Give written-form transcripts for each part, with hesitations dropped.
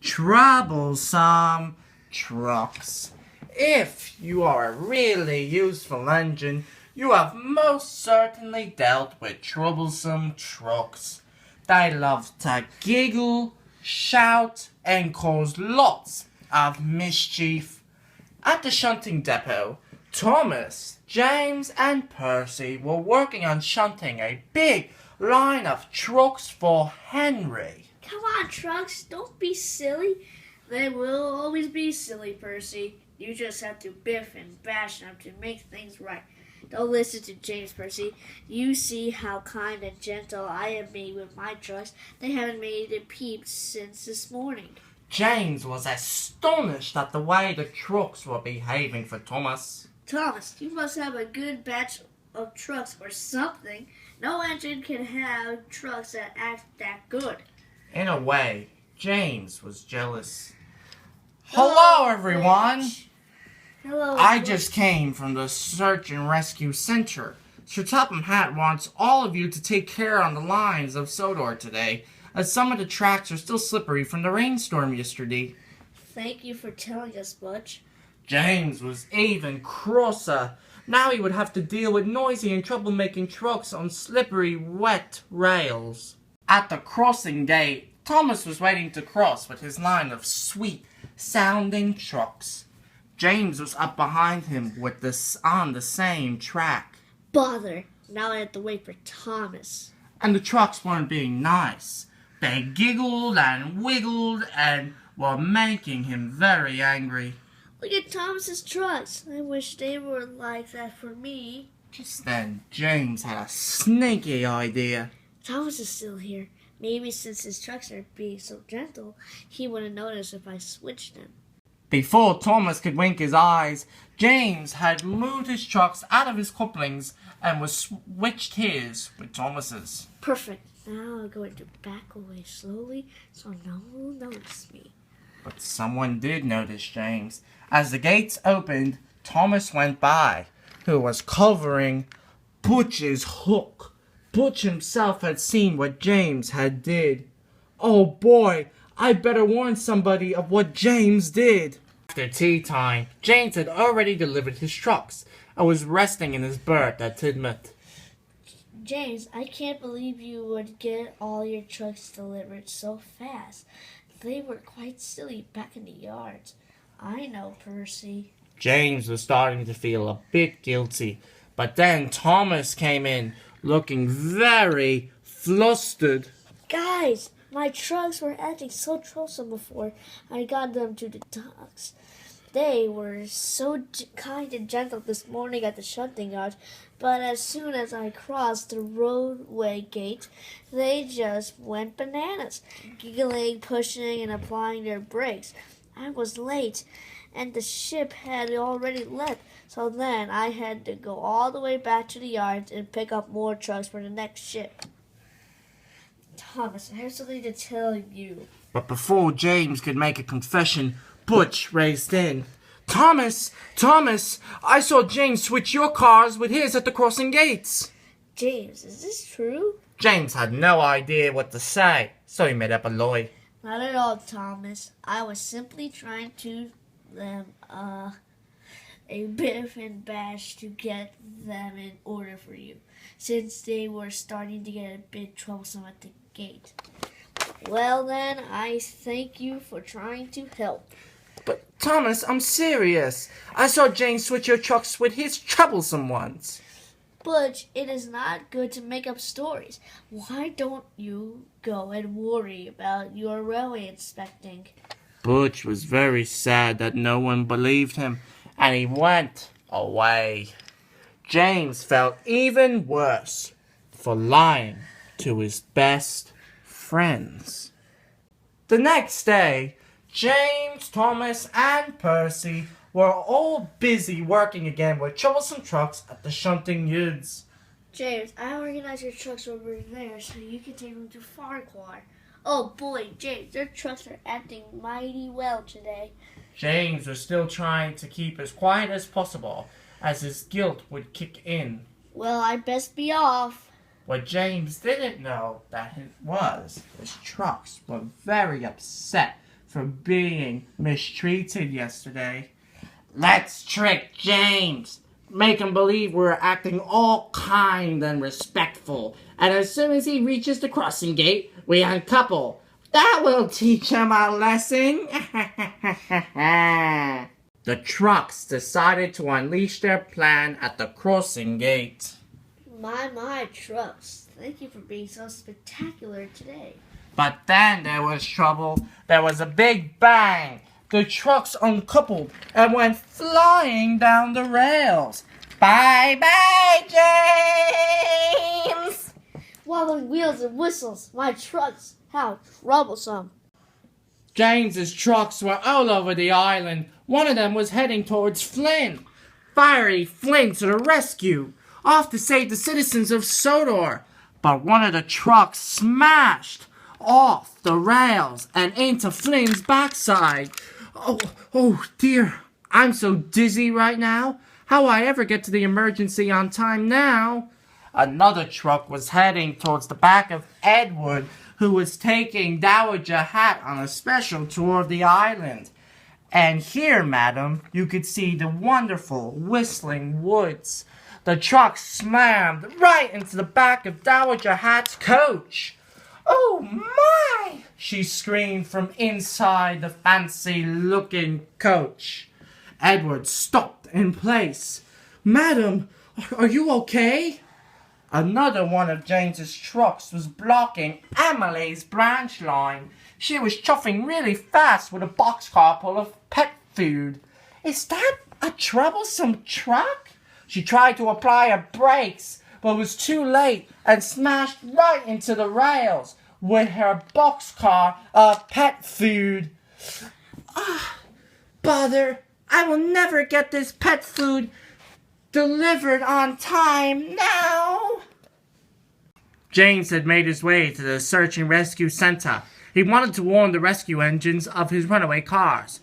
Troublesome trucks. If you are a really useful engine, you have most certainly dealt with troublesome trucks. They love to giggle, shout, and cause lots of mischief. At the shunting depot, Thomas, James, and Percy were working on shunting a big line of trucks for Henry. Come on, trucks, don't be silly. They will always be silly, Percy. You just have to biff and bash them to make things right. Don't listen to James, Percy. You see how kind and gentle I am being with my trucks. They haven't made a peep since this morning. James was astonished at the way the trucks were behaving for Thomas. Thomas, you must have a good batch of trucks or something. No engine can have trucks that act that good. In a way, James was jealous. Hello, everyone! Butch. Hello. I just came from the Search and Rescue Center. Sir Topham Hatt wants all of you to take care on the lines of Sodor today, as some of the tracks are still slippery from the rainstorm yesterday. Thank you for telling us, Butch. James was even crosser. Now he would have to deal with noisy and troublemaking trucks on slippery, wet rails. At the crossing gate, Thomas was waiting to cross with his line of sweet-sounding trucks. James was up behind him with on the same track. Bother. Now I have to wait for Thomas. And the trucks weren't being nice. They giggled and wiggled and were making him very angry. Look at Thomas's trucks. I wish they were like that for me. Just then, James had a sneaky idea. Thomas is still here. Maybe since his trucks are being so gentle, he wouldn't notice if I switched them. Before Thomas could wink his eyes, James had moved his trucks out of his couplings and was switched his with Thomas's. Perfect. Now I'm going to back away slowly so no one will notice me. But someone did notice James. As the gates opened, Thomas went by, who was covering Butch's hook. Butch himself had seen what James had did. Oh boy, I better warn somebody of what James did. After tea time, James had already delivered his trucks and was resting in his berth at Tidmouth. James, I can't believe you would get all your trucks delivered so fast. They were quite silly back in the yards. I know, Percy. James was starting to feel a bit guilty, but then Thomas came in, looking very flustered. Guys, my trucks were acting so troublesome before I got them to the docks. They were so kind and gentle this morning at the shunting yard, but as soon as I crossed the roadway gate, they just went bananas, giggling, pushing, and applying their brakes. I was late, and the ship had already left, so then I had to go all the way back to the yards and pick up more trucks for the next ship. Thomas, I have something to tell you. But before James could make a confession, Butch raced in. Thomas! I saw James switch your cars with his at the crossing gates. James, is this true? James had no idea what to say, so he made up a lie. Not at all, Thomas. I was simply trying to a biff and bash to get them in order for you, since they were starting to get a bit troublesome at the gate. Well then, I thank you for trying to help. But Thomas, I'm serious. I saw James switch your trucks with his troublesome ones. Butch, it is not good to make up stories. Why don't you go and worry about your railway inspecting? Butch was very sad that no one believed him, and he went away. James felt even worse for lying to his best friends. The next day, James, Thomas, and Percy were all busy working again with troublesome trucks at the shunting yards. James, I organized your trucks over there so you can take them to Farquhar. Oh boy, James, your trucks are acting mighty well today. James was still trying to keep as quiet as possible, as his guilt would kick in. Well, I best be off. What James didn't know that his trucks were very upset for being mistreated yesterday. Let's trick James. Make him believe we're acting all kind and respectful. And as soon as he reaches the crossing gate, we uncouple. That will teach him a lesson. The trucks decided to unleash their plan at the crossing gate. My trucks. Thank you for being so spectacular today. But then there was trouble. There was a big bang. The trucks uncoupled and went flying down the rails. Bye-bye, James! Wobbling wheels and whistles. My trucks. How troublesome. James's trucks were all over the island. One of them was heading towards Flynn. Fiery Flynn to the rescue, off to save the citizens of Sodor. But one of the trucks smashed off the rails and into Flynn's backside. Oh dear, I'm so dizzy right now. How will I ever get to the emergency on time now? Another truck was heading towards the back of Edward, who was taking Dowager Hat on a special tour of the island. And here, madam, you could see the wonderful whistling woods. The truck slammed right into the back of Dowager Hat's coach. Oh my! She screamed from inside the fancy-looking coach. Edward stopped in place. Madam, are you okay? Another one of James's trucks was blocking Emily's branch line. She was chuffing really fast with a boxcar full of pet food. Is that a troublesome truck? She tried to apply her brakes, but was too late and smashed right into the rails with her boxcar of pet food. Bother! I will never get this pet food delivered on time now. James had made his way to the search and rescue center. He wanted to warn the rescue engines of his runaway cars.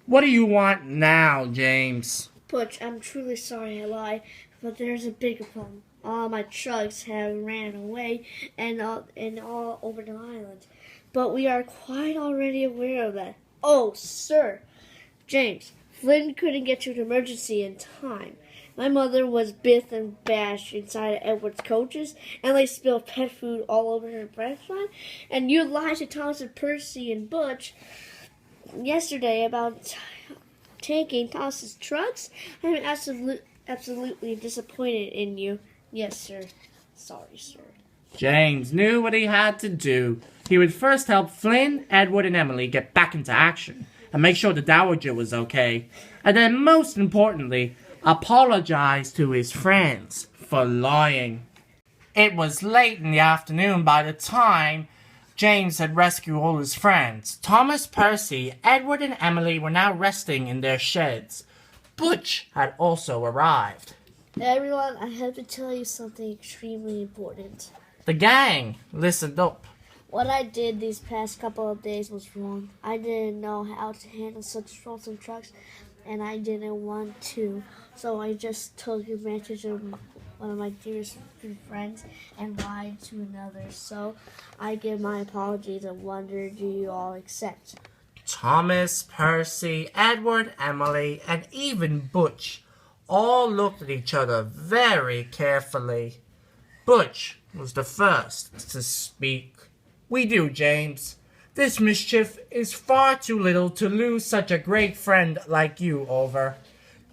What do you want now, James? Butch, I'm truly sorry I lied, but there's a bigger problem. All my trucks have ran away and all over the island. But we are quite already aware of that. Oh, sir. James, Flynn couldn't get to the emergency in time. My mother was bit and bashed inside Edward's coaches, and they spilled pet food all over her branch line. And you lied to Thomas and Percy and Butch yesterday about taking Thomas's trucks. I'm absolutely disappointed in you. Yes, sir. Sorry, sir. James knew what he had to do. He would first help Flynn, Edward, and Emily get back into action and make sure the Dowager was okay. And then, most importantly, apologize to his friends for lying. It was late in the afternoon by the time James had rescued all his friends. Thomas, Percy, Edward, and Emily were now resting in their sheds. Butch had also arrived. Everyone, I have to tell you something extremely important. The gang listened up. What I did these past couple of days was wrong. I didn't know how to handle such troublesome trucks, and I didn't want to. So I just took advantage of one of my dearest friends and lied to another. So I give my apologies and wonder, do you all accept? Thomas, Percy, Edward, Emily, and even Butch all looked at each other very carefully. Butch was the first to speak. We do, James. This mischief is far too little to lose such a great friend like you over.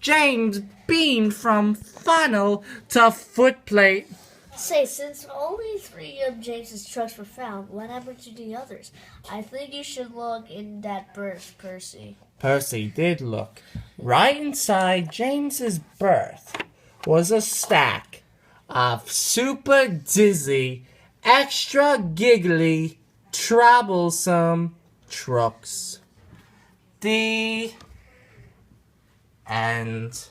James beamed from funnel to footplate. Say, since only 3 of James's trucks were found, what happened to the others? I think you should look in that berth, Percy. Percy did look. Right inside James's berth was a stack of super dizzy, extra giggly, troublesome trucks. The end.